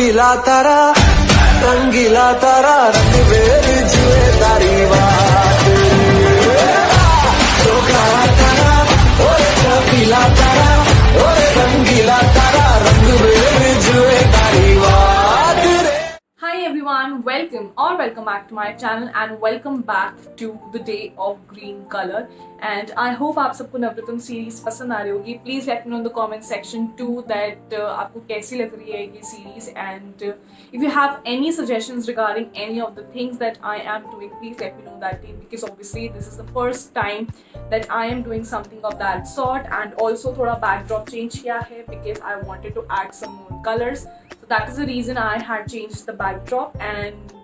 रंगीला तारा रंग बेर जुए तारी बात तो काला तारा और पीला तारा और रंगीला तारा रंग बेर जुए तारी बात। Hi everyone, welcome back to my channel and welcome back to the day of green color and I hope आप सबको नवरत्न सीरीज पसंद आ रही होगी। Please let me know in the comment section too that आपको कैसी लग रही है ये series and if you have any suggestions regarding any of the things that I am doing, please let me know that too because obviously this is the first time that I am doing something of that sort and also थोड़ा backdrop change किया है because I wanted to add some more colors. So that is the reason I had changed the backdrop and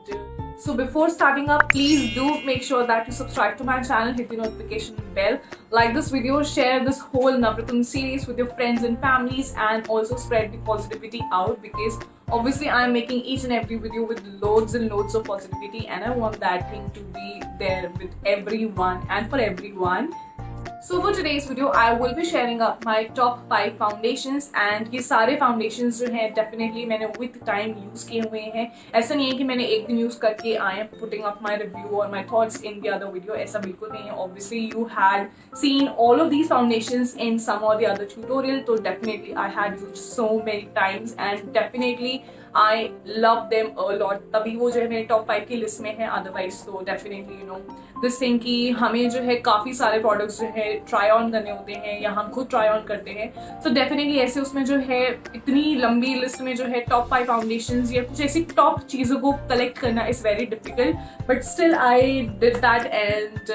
so before starting up, please do make sure that you subscribe to my channel, hit the notification bell, like this video, share this whole Navratna series with your friends and families and also spread the positivity out because obviously I am making each and every video with loads and loads of positivity and I want that thing to be there with everyone and for everyone. So for today's video, I will be sharing up my top 5 foundations and ये सारे foundations जो हैं definitely मैंने with time use किए हुए हैं। ऐसा नहीं है कि मैंने एक दिन use करके I am putting up my review or my thoughts in the other video, ऐसा बिल्कुल नहीं है। Obviously you had seen all of these foundations in some or the other tutorial, so definitely I had used so many times and definitely I love them a lot. तभी वो जो है मेरे top 5 की लिस्ट में है, otherwise तो definitely you know this thing कि हमें जो है काफ़ी सारे products जो है try on करने होते हैं या हम खुद try on करते हैं, so definitely ऐसे उसमें जो है इतनी लंबी लिस्ट में जो है top 5 foundations या कुछ ऐसी top चीज़ों को collect करना is very difficult, but still I did that and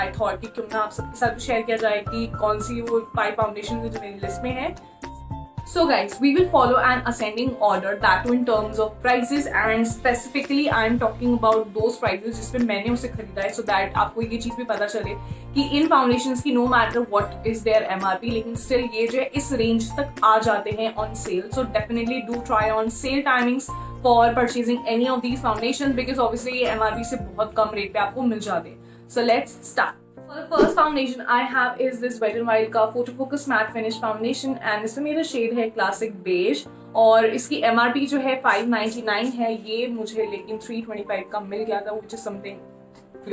I thought कि क्यों ना आप सबके साथ शेयर किया जाए कि कौन सी वो 5 foundations जो मेरी लिस्ट में है। So guys, we will follow an ascending order that too in terms of prices and specifically I am talking about those prices जिसमें मैंने उसे खरीदा है so that आपको ये चीज़ भी पता चले कि इन foundations की no matter what is their MRP लेकिन still ये जो है इस range तक आ जाते हैं on sale. So definitely do try on sale timings for purchasing any of these foundations because obviously ये MRP से बहुत कम rate पे आपको मिल जाते हैं. So let's start. The first foundation I have is this Wet n Wild का Photo Focus Matte Finish Foundation and इसमें मेरा शेड है Classic Beige और इसकी MRP जो है 599 है, ये मुझे लेकिन 325 का मिल गया था which is something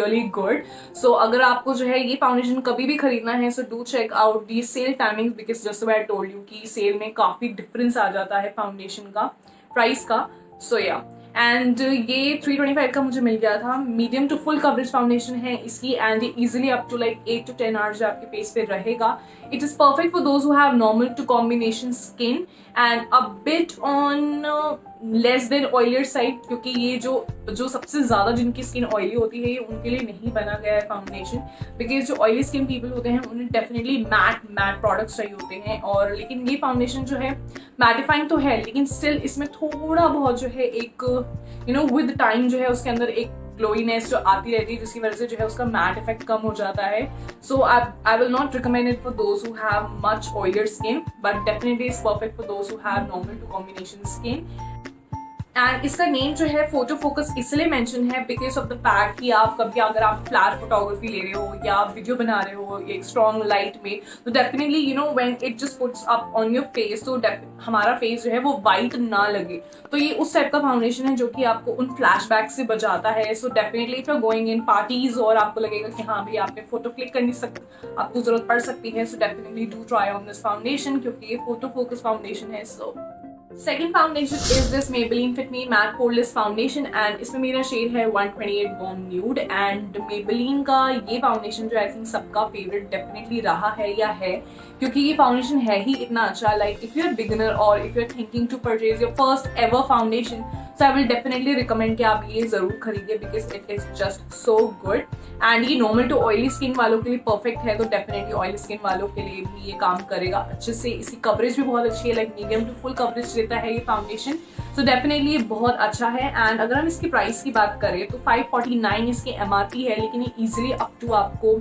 really good. So अगर आपको जो है ये फाउंडेशन कभी भी खरीदना है so do check out the sale timings because just I told you कि सेल में काफ़ी डिफरेंस आ जाता है फाउंडेशन का प्राइस का. So yeah. एंड ये 325 का मुझे मिल गया था। Medium to full coverage foundation है इसकी एंड ये easily up to like 8 to 10 hours आपके फेस पे रहेगा। It is perfect for those who have normal to combination skin and a bit on less than oilier side क्योंकि ये जो सबसे ज़्यादा जिनकी स्किन ऑयली होती है ये उनके लिए नहीं बना गया है फाउंडेशन बिकॉज जो ऑयली स्किन पीपल होते हैं उन्हें डेफिनेटली मैट प्रोडक्ट्स चाहिए होते हैं और लेकिन ये फाउंडेशन जो है मैटिफाइंग तो है लेकिन स्टिल इसमें थोड़ा बहुत जो है एक यू नो विद टाइम जो है उसके अंदर एक ग्लोइनेस जो आती रहती है जिसकी वजह से जो है उसका मैट इफेक्ट कम हो जाता है। So I will not recommend it for those who have much oilier skin but definitely is perfect for those who have normal to combination skin. And इसका नेम जो है फोटो फोकस इसलिए mention है because of the fact कि आप कभी अगर आप फ्लैट फोटोग्राफी ले रहे हो या वीडियो बना रहे हो एक स्ट्रॉन्ग लाइट में तो definitely you know when it just puts up on your face तो हमारा फेस जो है वो वाइट ना लगे तो ये उस टाइप का फाउंडेशन है जो कि आपको उन फ्लैशबैक से बचाता है। So definitely if you are going in parties और आपको लगेगा कि हाँ भाई आपने फोटो क्लिक कर नहीं सकते आपको जरूरत पड़ सकती है so definitely do try on this foundation क्योंकि ये फोटो फोकस फाउंडेशन है। So second foundation is this Maybelline Fit Me Matte Poreless foundation and इसमें मेरा शेड है 128 Warm Nude एंड Maybelline का ये फाउंडेशन जो आई थिंक सबका फेवरेट डेफिनेटली रहा है या है क्योंकि ये फाउंडेशन है ही इतना अच्छा। Like if you are beginner और if you are thinking to purchase your first ever foundation so I will definitely recommend कि आप ये जरूर खरीदिए because it is just so good and ये नॉर्मल टू ऑयली स्किन वालों के लिए परफेक्ट है तो डेफिनेटली ऑयली स्किन वालों के लिए भी ये काम करेगा अच्छे से। इसकी कवरेज भी बहुत अच्छी है like medium to full coverage देता है ये फाउंडेशन सो डेफिनेटली ये बहुत अच्छा है। एंड अगर हम इसकी प्राइस की बात करें तो 549 इसकी MRP है लेकिन ये इजीली अप टू आपको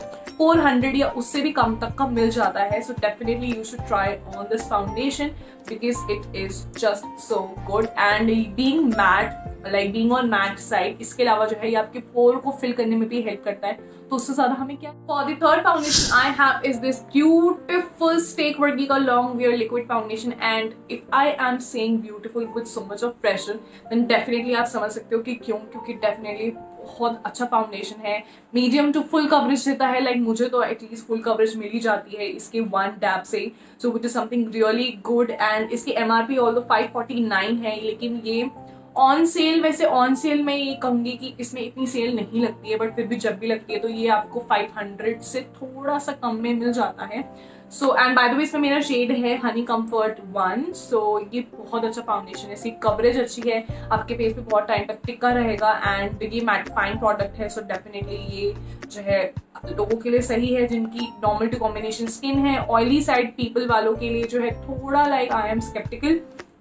400 या उससे भी कम तक का मिल जाता है. So definitely you should try on this foundation because it is just so good and being matte, like being on matte side, इसके अलावा जो है ये आपके पोर को फिल करने में भी हेल्प करता है. तो उससे ज्यादा हमें क्या. For the third foundation I have is this beautiful स्टेक वर्गी का long wear liquid foundation. And if I am saying beautiful with so much of pressure then definitely आप समझ सकते हो कि क्यों, क्योंकि डेफिनेटली बहुत अच्छा फाउंडेशन है. मीडियम टू फुल कवरेज देता है. लाइक मुझे तो एटलीस्ट फुल कवरेज मिल ही जाती है इसके वन डैब से. So which is something really good. And इसकी MRP ऑल्दो 549 है, लेकिन ये ऑन सेल, वैसे ऑन सेल में ये कहूंगी कि इसमें इतनी सेल नहीं लगती है, बट फिर भी जब भी लगती है तो ये आपको 500 से थोड़ा सा कम में मिल जाता है. सो एंड बाय द वे इसमें मेरा शेड है हनी कंफर्ट 1. सो ये बहुत अच्छा फाउंडेशन है. इसकी कवरेज अच्छी है, आपके फेस पे बहुत टाइम तक टिका रहेगा. एंड ये मैटिफाइंग प्रोडक्ट है. सो डेफिनेटली ये जो है लोगों के लिए सही है जिनकी नॉर्मल टू कॉम्बिनेशन स्किन है. ऑयली साइड पीपल वालों के लिए जो है थोड़ा like I am skeptical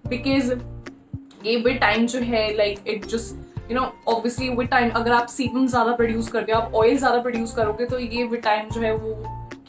because ये विद टाइम जो है like it just you know obviously with time अगर आप सीबम ज्यादा प्रोड्यूस करते हो, आप ऑयल ज्यादा प्रोड्यूस करोगे तो ये विद टाइम जो है वो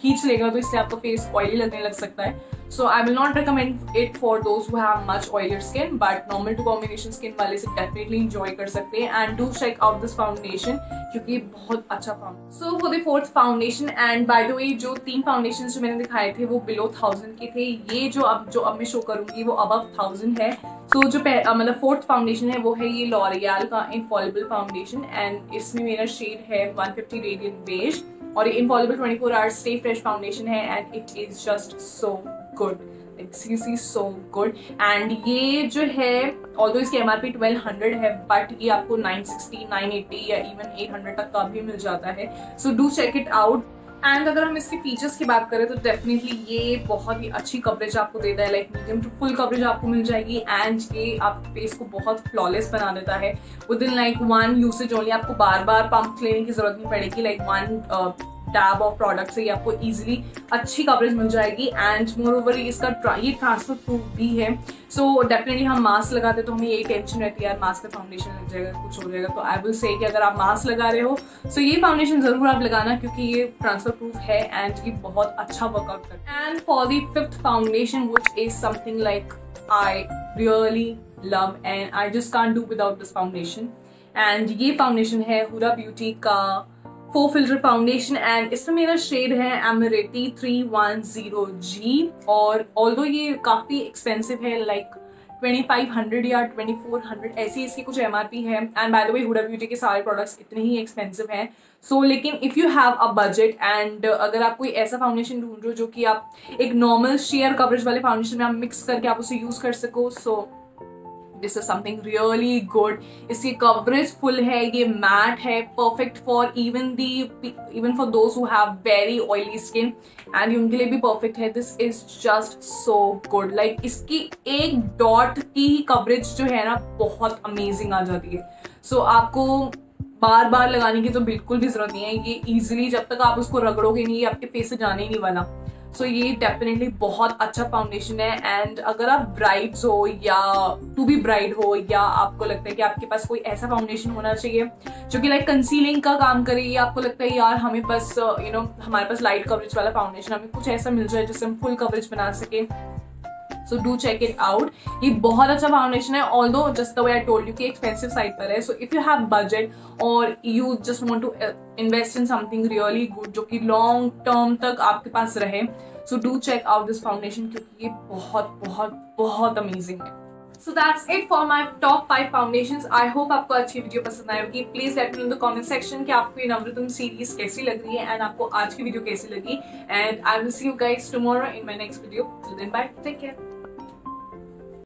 खींच लेगा, तो इसलिए आपका फेस ऑयली लगने लग सकता है. So I will not recommend it for those who have much oilier skin, but normal to combination skin वाले से डेफिनेटली एंजॉय कर सकते हैं. And do check out this foundation क्योंकि बहुत अच्छा foundation. So for the fourth foundation, and by the way जो 3 foundation जो मैंने दिखाए थे वो बिलो 1000 के थे. ये जो अब मैं शो करूंगी वो अबव 1000 है. सो जो मतलब फोर्थ फाउंडेशन है वो है ये लॉरियल का इनफॉलिबल फाउंडेशन. एंड इसमें मेरा शेड है 150 रेडियंट बेज और ये infallible 24 hours stay fresh foundation है. And it is just so good, like seriously so good. And ये जो है ऑल्दो इसकी MRP 1200 है, बट ये आपको 960, 980 या इवन 800 तक का भी मिल जाता है. So do check it out. And अगर हम इसके फीचर्स की बात करें तो डेफिनेटली ये बहुत ही अच्छी कवरेज आपको देता है. Like medium to full coverage आपको मिल जाएगी. एंड ये आपके फेस को बहुत फ्लॉलेस बना देता है. With in like 1 usage only, आपको बार बार पंप लेने की जरूरत नहीं पड़ेगी. लाइक 1 टैब ऑफ प्रोडक्ट से आपको इजीली अच्छी कवरेज मिल जाएगी. एंड मोर ओवर इसका ये ट्रांसफर प्रूफ भी है. सो डेफिनेटली हम मास्क लगाते तो हमें यही टेंशन रहती है यार मास्क पे फाउंडेशन लग जाएगा, कुछ हो जाएगा. तो आई विल से कि अगर आप मास्क लगा रहे हो सो ये फाउंडेशन जरूर आप लगाना क्योंकि ये ट्रांसफर प्रूफ है एंड ये बहुत अच्छा वर्कआउट करता है. And for the fifth foundation which is something like I really love and I just can't do without this foundation. And ये फाउंडेशन है हुडा ब्यूटी का 4 फिल्टर फाउंडेशन. एंड इसमें मेरा शेड है एमरेटी 310G. और ऑल्दो ये काफी एक्सपेंसिव है, लाइक 2500 या 2400 ऐसी इसकी कुछ MRP है. And by the way Huda beauty के सारे प्रोडक्ट्स इतने ही एक्सपेंसिव हैं. सो लेकिन if you have a budget and अगर आप कोई ऐसा फाउंडेशन ढूंढ रहे हो जो कि आप एक नॉर्मल शेयर कवरेज वाले फाउंडेशन में आप मिक्स करके आप उसे यूज कर सको, so this is something really good. इसकी कवरेज फुल है, ये मैट है, perfect for even for those who have very oily skin and उनके लिए भी परफेक्ट है. This is just so good. Like इसकी एक डॉट की कवरेज जो है ना बहुत अमेजिंग आ जाती है. सो आपको बार बार लगाने की तो बिल्कुल भी जरूरत नहीं है. ये इजीली जब तक आप उसको रगड़ोगे नहीं, ये आपके फेस से जाने ही नहीं वाला. सो ये डेफिनेटली बहुत अच्छा फाउंडेशन है. एंड अगर आप ब्राइड्स हो या टू बी ब्राइड हो या आपको लगता है कि आपके पास कोई ऐसा फाउंडेशन होना चाहिए जो कि लाइक कंसीलिंग का काम करे, या आपको लगता है यार हमें बस हमारे पास लाइट कवरेज वाला फाउंडेशन, हमें कुछ ऐसा मिल जाए जिससे हम फुल कवरेज बना सके, so do check it out. ये बहुत अच्छा फाउंडेशन है although just the way I told you कि एक्सपेंसिव साइड पर है. So if you have budget और you just want to invest in something really good जो कि लॉन्ग टर्म तक आपके पास रहे, so do check out this foundation क्योंकि ये बहुत बहुत बहुत अमेजिंग है. So that's it for my top 5 foundations. I hope आपको अच्छी वीडियो पसंद आई होगी. Please let me know in the comment section कि आपको ये नवरत्न सीरीज कैसी लग रही है and आपको आज की वीडियो कैसी लगी. And I will see you guys tomorrow in my next video. Till then, bye. Take care.